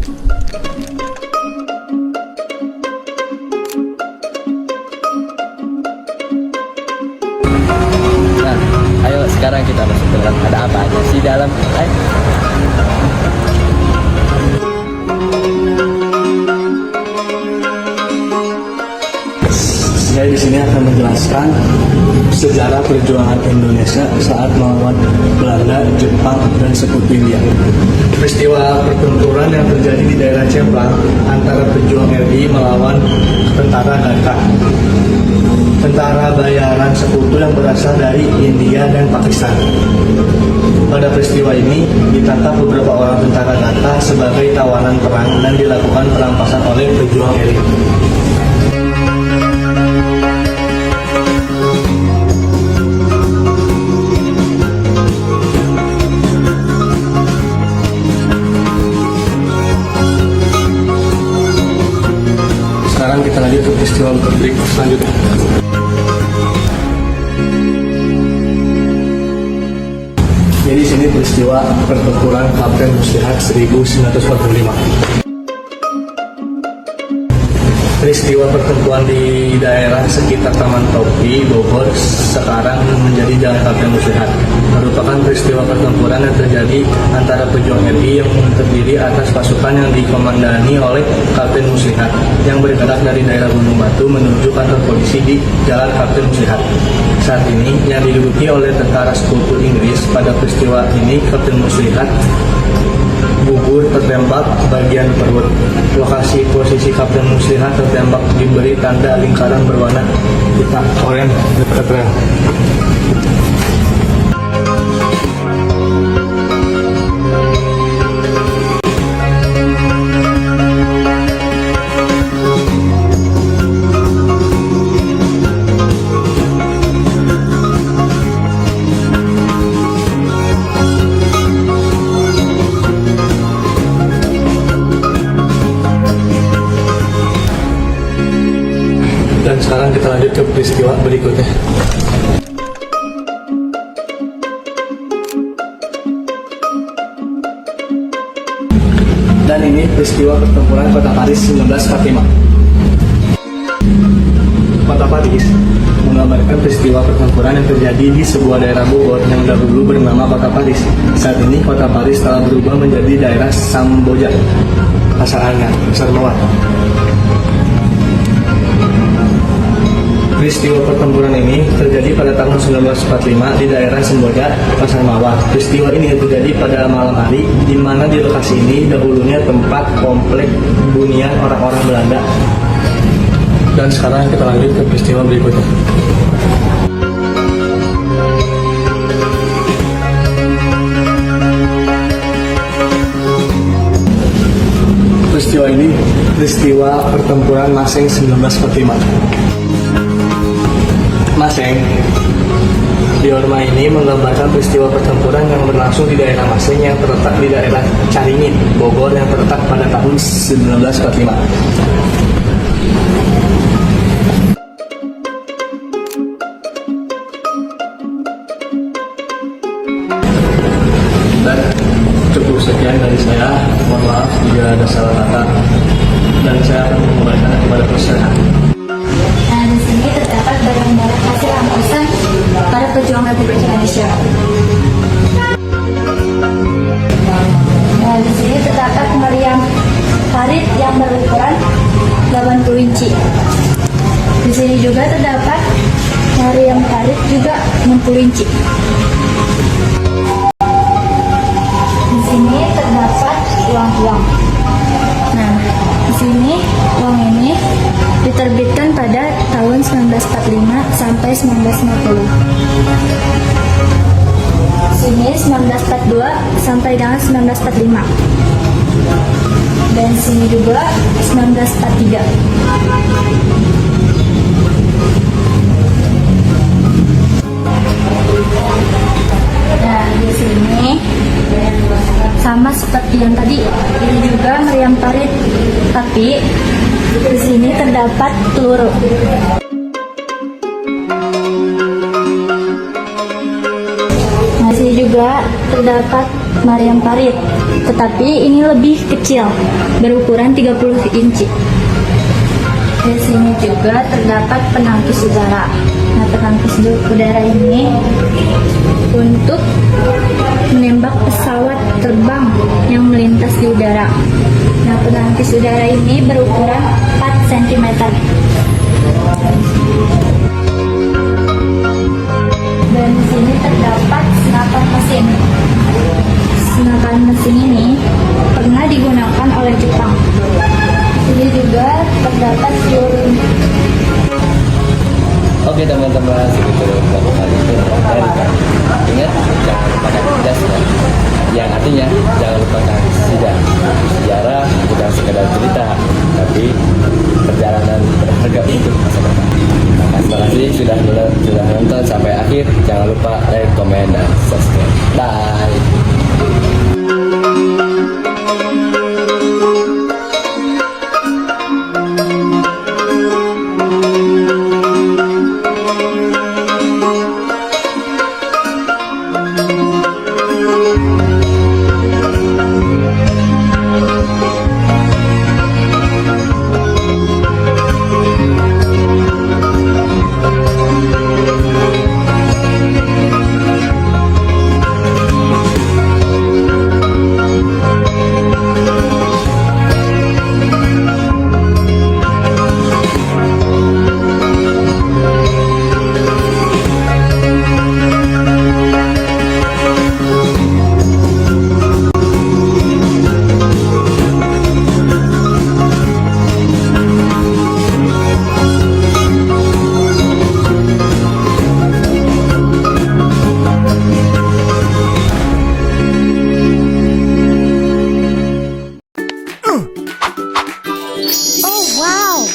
Nah, ayo sekarang kita masuk ke dalam. Ada apa aja sih dalam? Ayo. Saya di sini akan menjelaskan sejarah perjuangan Indonesia saat melawan Belanda, Jepang, dan Sekutu India. Peristiwa pertempuran yang terjadi di daerah Cemplang antara pejuang RI melawan tentara Gata, tentara bayaran Sekutu yang berasal dari India dan Pakistan. Pada peristiwa ini ditangkap beberapa orang tentara Gata sebagai tawanan perang dan dilakukan perampasan oleh pejuang RI. Sekarang kita lanjut ke peristiwa selanjutnya. Jadi sini peristiwa pertempuran Kapten Muslihat 1945. Peristiwa pertempuran di daerah sekitar Taman Topi, Bogor, sekarang menjadi Jalan Kapten Muslihat, merupakan peristiwa pertempuran yang terjadi antara pejuang RI yang terdiri atas pasukan yang dikomandani oleh Kapten Muslihat yang bergerak dari daerah Gunung Batu menuju kantor polisi di Jalan Kapten Muslihat. Saat ini yang diduduki oleh tentara Sekutu Inggris. Pada peristiwa ini Kapten Muslihat gugur tertembak bagian perut. Lokasi posisi Kapten Muslihat tertembak diberi tanda lingkaran berwarna hitam oranye dekat rel. Dan sekarang kita lanjut ke peristiwa berikutnya. Dan ini peristiwa pertempuran Kota Paris 1945. Kota Paris menggambarkan peristiwa pertempuran yang terjadi di sebuah daerah Bogor yang dahulu bernama Kota Paris. Saat ini Kota Paris telah berubah menjadi daerah Samboja, Pasar Mawar. Peristiwa pertempuran ini terjadi pada tahun 1945 di daerah Semboja, Pasar Mawar. Peristiwa ini terjadi pada malam hari, di mana di lokasi ini dahulunya tempat komplek hunian orang-orang Belanda. Dan sekarang kita lanjut ke peristiwa berikutnya. Peristiwa ini peristiwa pertempuran Maseng 1945. Maseng di Orma ini menggambarkan peristiwa pertempuran yang berlangsung di daerah Maseng yang terletak di daerah Caringin, Bogor yang terletak pada tahun 1945. Dan cukup sekian dari saya. Mohon maaf jika ada salah kata dan saya akan mengembalikan kepada peserta. Nah, di sini terdapat barang-barang hasil rampasan para pejuang Republik Indonesia. Nah, di sini terdapat meriam parit yang berukuran 80 inci. Di sini juga terdapat meriam parit juga 60 inci. Di sini terdapat uang-uang. Nah, di sini uang ini diterbitkan pada tahun 1945 sampai 1950. Sini 1942 sampai dengan 1945. Dan sini juga 1943. Nah, di sini sama seperti yang tadi, ini juga meriam parit, tapi di sini terdapat peluru. Masih juga juga terdapat Mariam Farid, tetapi ini lebih kecil, berukuran 30 inci. Di sini juga terdapat penangkis udara. Nah, penangkis udara ini untuk menembak pesawat terbang yang melintas di udara. Nah, penangkis udara ini berukuran 4 cm. Dan di sini terdapat senapan mesin. Senapan mesin ini pernah digunakan oleh Jepang. Ini juga terdapat peluru. Oke teman-teman, segitu melakukan itu dari kami. Ingat, jangan lupakan jas ya. Yang artinya jangan lupakan sejarah bukan sekedar cerita, tapi perjalanan berharga untuk masa depan. Terima kasih sudah nonton sampai akhir. Jangan lupa like, komen, dan subscribe. Bye. Oh, wow!